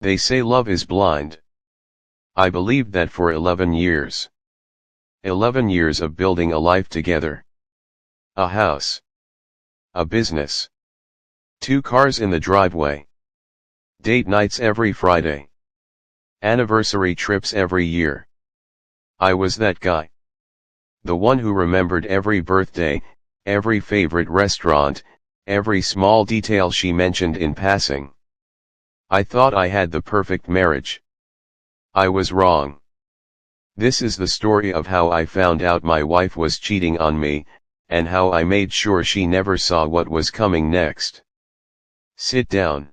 They say love is blind. I believed that for 11 years. 11 years of building a life together. A house. A business. 2 cars in the driveway. Date nights every Friday. Anniversary trips every year. I was that guy. The one who remembered every birthday, every favorite restaurant, every small detail she mentioned in passing. I thought I had the perfect marriage. I was wrong. This is the story of how I found out my wife was cheating on me, and how I made sure she never saw what was coming next. Sit down.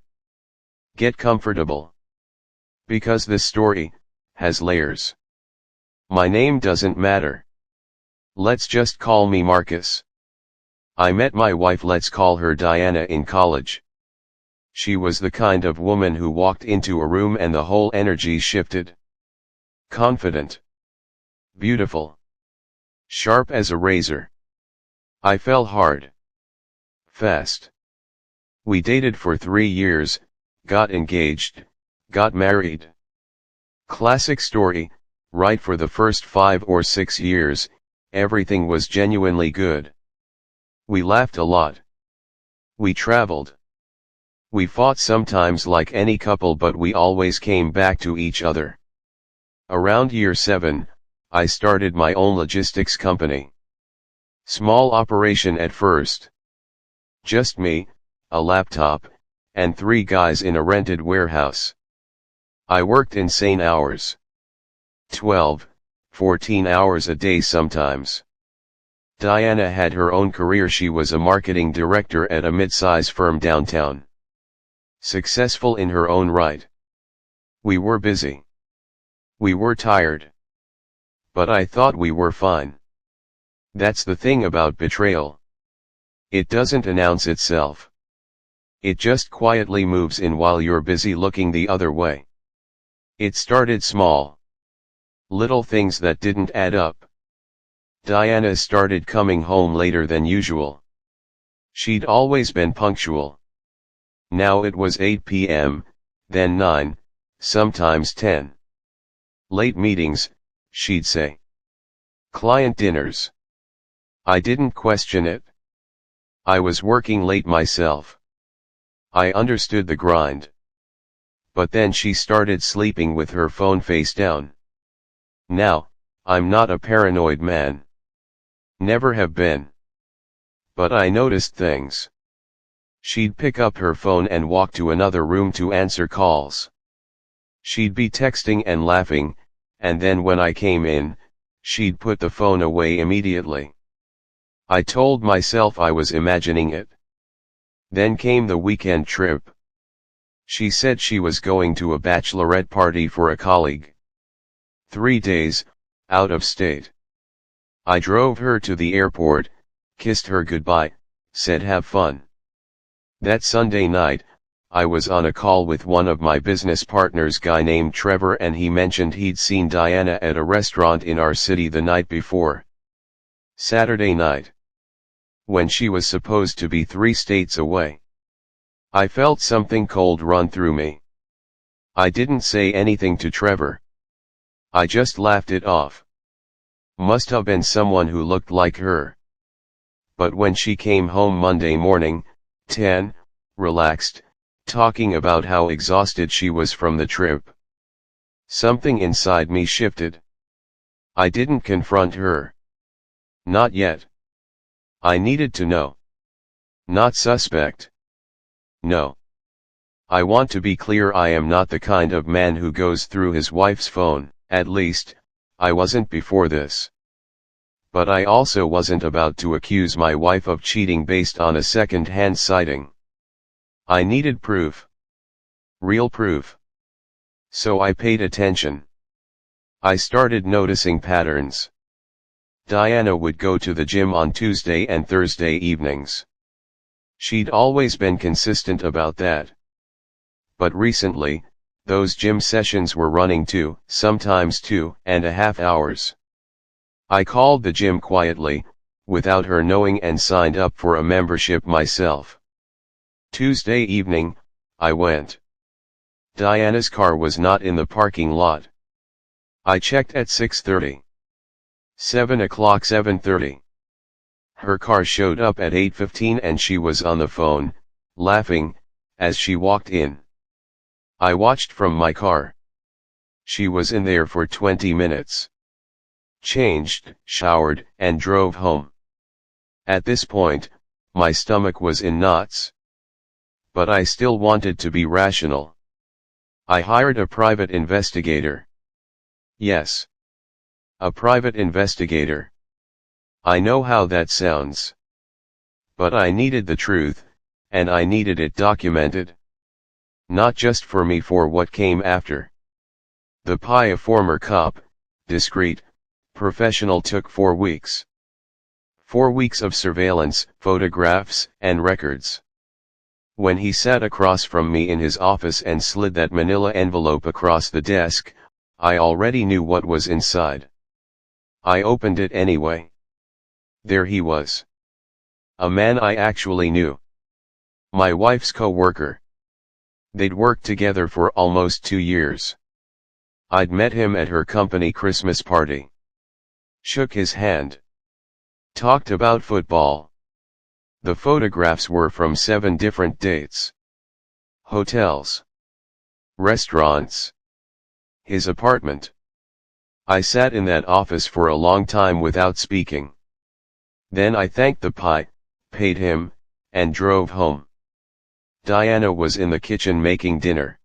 Get comfortable. Because this story has layers. My name doesn't matter. Let's just call me Marcus. I met my wife, let's call her Diana, in college. She was the kind of woman who walked into a room and the whole energy shifted. Confident. Beautiful. Sharp as a razor. I fell hard. Fast. We dated for 3 years, got engaged, got married. Classic story, right? For the first 5 or 6 years, everything was genuinely good. We laughed a lot. We traveled. We fought sometimes like any couple, but we always came back to each other. Around year 7, I started my own logistics company. Small operation at first. Just me, a laptop, and 3 guys in a rented warehouse. I worked insane hours. 12, 14 hours a day sometimes. Diana had her own career. She was a marketing director at a mid-size firm downtown. Successful in her own right. We were busy. We were tired. But I thought we were fine. That's the thing about betrayal. It doesn't announce itself. It just quietly moves in while you're busy looking the other way. It started small. Little things that didn't add up. Diana started coming home later than usual. She'd always been punctual. Now it was 8 p.m., then 9, sometimes 10. Late meetings, she'd say. Client dinners. I didn't question it. I was working late myself. I understood the grind. But then she started sleeping with her phone face down. Now, I'm not a paranoid man. Never have been. But I noticed things. She'd pick up her phone and walk to another room to answer calls. She'd be texting and laughing, and then when I came in, she'd put the phone away immediately. I told myself I was imagining it. Then came the weekend trip. She said she was going to a bachelorette party for a colleague. 3 days, out of state. I drove her to the airport, kissed her goodbye, said have fun. That Sunday night, I was on a call with one of my business partners, guy named Trevor, and he mentioned he'd seen Diana at a restaurant in our city the night before. Saturday night. When she was supposed to be 3 states away. I felt something cold run through me. I didn't say anything to Trevor. I just laughed it off. Must have been someone who looked like her. But when she came home Monday morning, 10, relaxed, talking about how exhausted she was from the trip, something inside me shifted. I didn't confront her. Not yet. I needed to know. Not suspect. No. I want to be clear, I am not the kind of man who goes through his wife's phone, at least, I wasn't before this. But I also wasn't about to accuse my wife of cheating based on a second-hand sighting. I needed proof. Real proof. So I paid attention. I started noticing patterns. Diana would go to the gym on Tuesday and Thursday evenings. She'd always been consistent about that. But recently, those gym sessions were running 2, sometimes 2.5 hours. I called the gym quietly, without her knowing, and signed up for a membership myself. Tuesday evening, I went. Diana's car was not in the parking lot. I checked at 6:30. 7 o'clock 7:30. Her car showed up at 8:15 and she was on the phone, laughing, as she walked in. I watched from my car. She was in there for 20 minutes. Changed, showered, and drove home. At this point, my stomach was in knots. But I still wanted to be rational. I hired a private investigator. Yes. A private investigator. I know how that sounds. But I needed the truth, and I needed it documented. Not just for me, for what came after. The PI, a former cop, discreet, professional, took 4 weeks. 4 weeks of surveillance, photographs, and records. When he sat across from me in his office and slid that manila envelope across the desk, I already knew what was inside. I opened it anyway. There he was. A man I actually knew. My wife's co-worker. They'd worked together for almost 2 years. I'd met him at her company Christmas party. Shook his hand. Talked about football. The photographs were from 7 different dates. Hotels. Restaurants. His apartment. I sat in that office for a long time without speaking. Then I thanked the PI, paid him, and drove home. Diana was in the kitchen making dinner.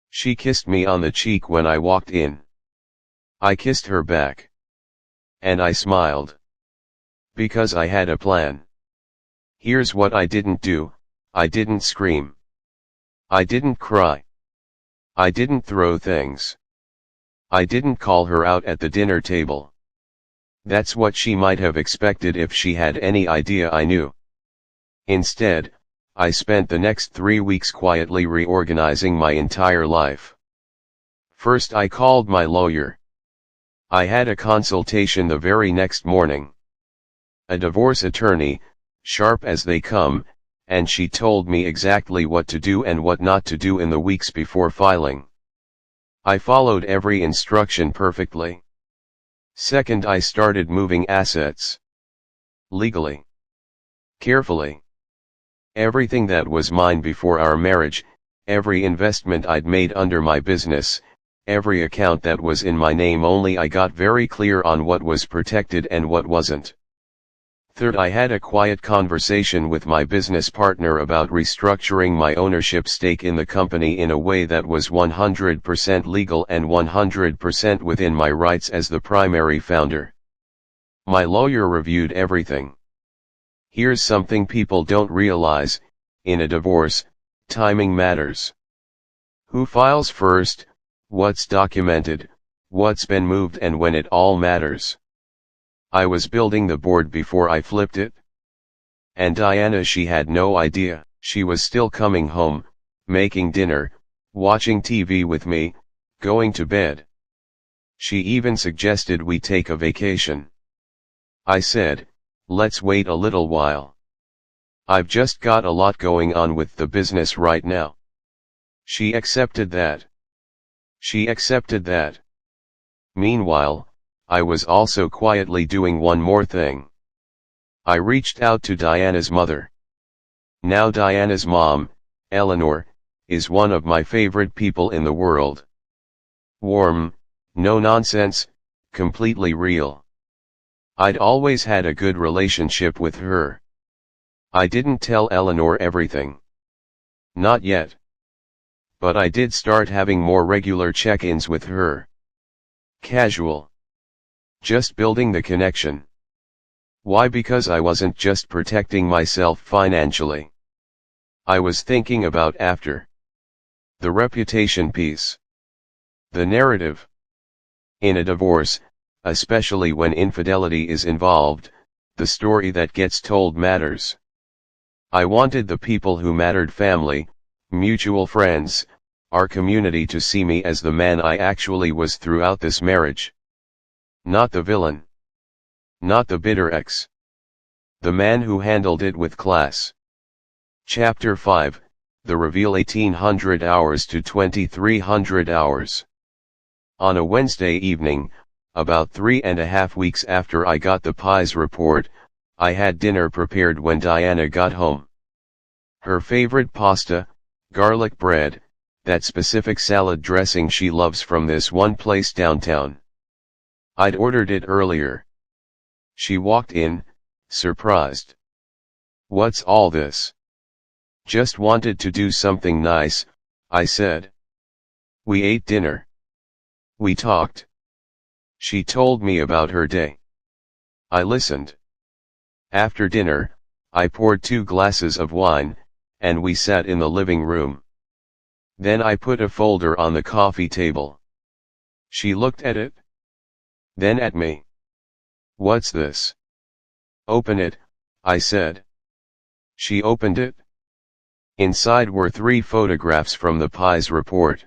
She kissed me on the cheek when I walked in. I kissed her back. And I smiled. Because I had a plan. Here's what I didn't do: I didn't scream. I didn't cry. I didn't throw things. I didn't call her out at the dinner table. That's what she might have expected if she had any idea I knew. Instead, I spent the next 3 weeks quietly reorganizing my entire life. First, I called my lawyer. I had a consultation the very next morning. A divorce attorney, sharp as they come, and she told me exactly what to do and what not to do in the weeks before filing. I followed every instruction perfectly. Second, I started moving assets. Legally. Carefully. Everything that was mine before our marriage, every investment I'd made under my business, every account that was in my name only, I got very clear on what was protected and what wasn't. Third, I had a quiet conversation with my business partner about restructuring my ownership stake in the company in a way that was 100% legal and 100% within my rights as the primary founder. My lawyer reviewed everything. Here's something people don't realize: in a divorce, timing matters. Who files first, what's documented, what's been moved, and when, it all matters. I was building the board before I flipped it. And Diana, she had no idea. She was still coming home, making dinner, watching TV with me, going to bed. She even suggested we take a vacation. I said, let's wait a little while. I've just got a lot going on with the business right now. She accepted that. She accepted that. Meanwhile, I was also quietly doing one more thing. I reached out to Diana's mother. Now Diana's mom, Eleanor, is one of my favorite people in the world. Warm, no nonsense, completely real. I'd always had a good relationship with her. I didn't tell Eleanor everything. Not yet. But I did start having more regular check-ins with her. Casual. Just building the connection. Why? Because I wasn't just protecting myself financially. I was thinking about after. The reputation piece. The narrative. In a divorce, especially when infidelity is involved, the story that gets told matters. I wanted the people who mattered, family, mutual friends, our community, to see me as the man I actually was throughout this marriage. Not the villain. Not the bitter ex. The man who handled it with class. Chapter 5, the reveal 1800 hours to 2300 hours. On a Wednesday evening, about 3.5 weeks after I got the Pies report, I had dinner prepared when Diana got home. Her favorite pasta, garlic bread, that specific salad dressing she loves from this one place downtown. I'd ordered it earlier. She walked in, surprised. "What's all this?" "Just wanted to do something nice," I said. We ate dinner. We talked. She told me about her day. I listened. After dinner, I poured 2 glasses of wine, and we sat in the living room. Then I put a folder on the coffee table. She looked at it. Then at me. "What's this?" "Open it," I said. She opened it. Inside were 3 photographs from the Pies report.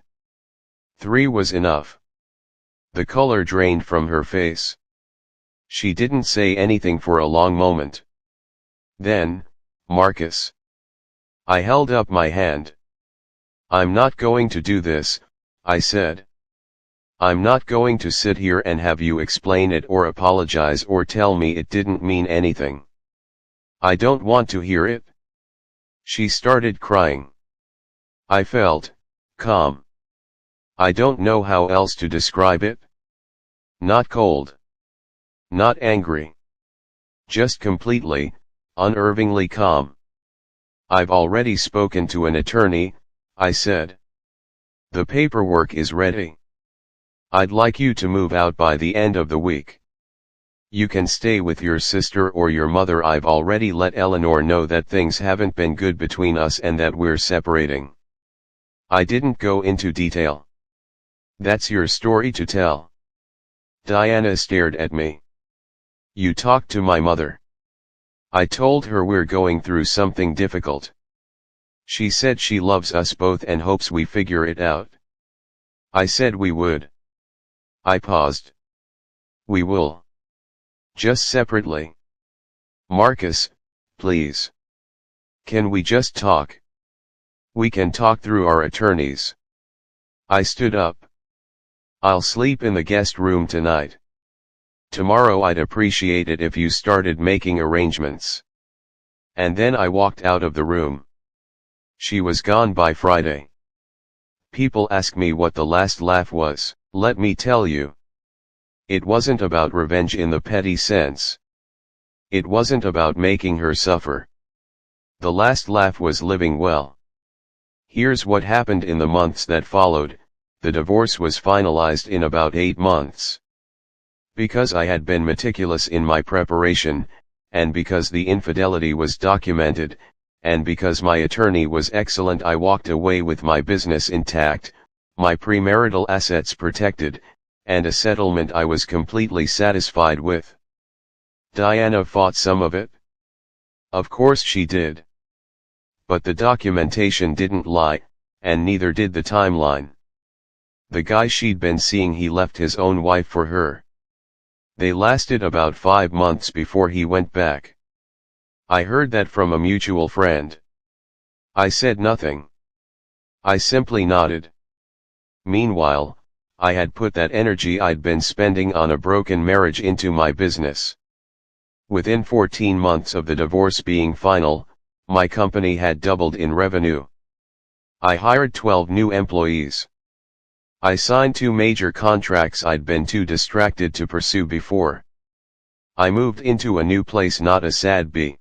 3 was enough. The color drained from her face. She didn't say anything for a long moment. Then, "Marcus." I held up my hand. "I'm not going to do this," I said. "I'm not going to sit here and have you explain it or apologize or tell me it didn't mean anything. I don't want to hear it." She started crying. I felt calm. I don't know how else to describe it. Not cold. Not angry. Just completely, unnervingly calm. "I've already spoken to an attorney," I said. "The paperwork is ready. I'd like you to move out by the end of the week. You can stay with your sister or your mother. I've already let Eleanor know that things haven't been good between us and that we're separating." I didn't go into detail. "That's your story to tell." Diana stared at me. "You talked to my mother?" "I told her we're going through something difficult. She said she loves us both and hopes we figure it out." I said we would. I paused. "We will. Just separately." "Marcus, please. Can we just talk? We can talk through our attorneys." I stood up. "I'll sleep in the guest room tonight. Tomorrow I'd appreciate it if you started making arrangements." And then I walked out of the room. She was gone by Friday. People ask me what the last laugh was. Let me tell you. It wasn't about revenge in the petty sense. It wasn't about making her suffer. The last laugh was living well. Here's what happened in the months that followed. The divorce was finalized in about 8 months. Because I had been meticulous in my preparation, and because the infidelity was documented, and because my attorney was excellent, I walked away with my business intact, my premarital assets protected, and a settlement I was completely satisfied with. Diana fought some of it. Of course she did. But the documentation didn't lie, and neither did the timeline. The guy she'd been seeing, he left his own wife for her. They lasted about 5 months before he went back. I heard that from a mutual friend. I said nothing. I simply nodded. Meanwhile, I had put that energy I'd been spending on a broken marriage into my business. Within 14 months of the divorce being final, my company had doubled in revenue. I hired 12 new employees. I signed 2 major contracts I'd been too distracted to pursue before. I moved into a new place, not a sad bee.